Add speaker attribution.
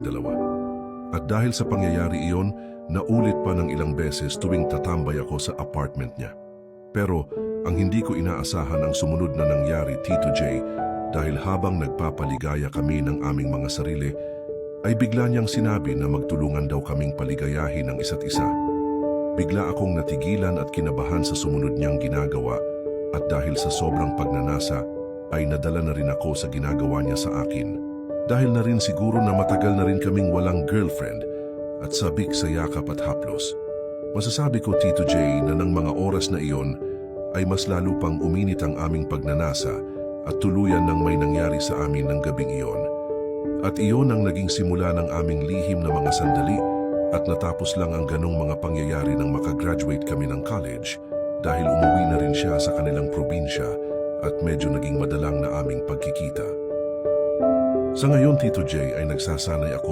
Speaker 1: dalawa. At dahil sa pangyayari iyon, naulit pa ng ilang beses tuwing tatambay ako sa apartment niya. Pero ang hindi ko inaasahan ang sumunod na nangyari, Tito J, dahil habang nagpapaligaya kami ng aming mga sarili, ay bigla niyang sinabi na magtulungan daw kaming paligayahin ang isa't isa. Bigla akong natigilan at kinabahan sa sumunod niyang ginagawa, at dahil sa sobrang pagnanasa, ay nadala na rin ako sa ginagawa niya sa akin. Dahil na rin siguro na matagal na rin kaming walang girlfriend at sabik sa yakap at haplos. Masasabi ko, Tito J, na ng mga oras na iyon ay mas lalo pang uminit ang aming pagnanasa at tuluyan nang may nangyari sa amin ng gabing iyon. At iyon ang naging simula ng aming lihim na mga sandali at natapos lang ang ganong mga pangyayari nang makagraduate kami ng college dahil umuwi na rin siya sa kanilang probinsya at medyo naging madalang na aming pagkikita. Sa ngayon, Tito J, ay nagsasanay ako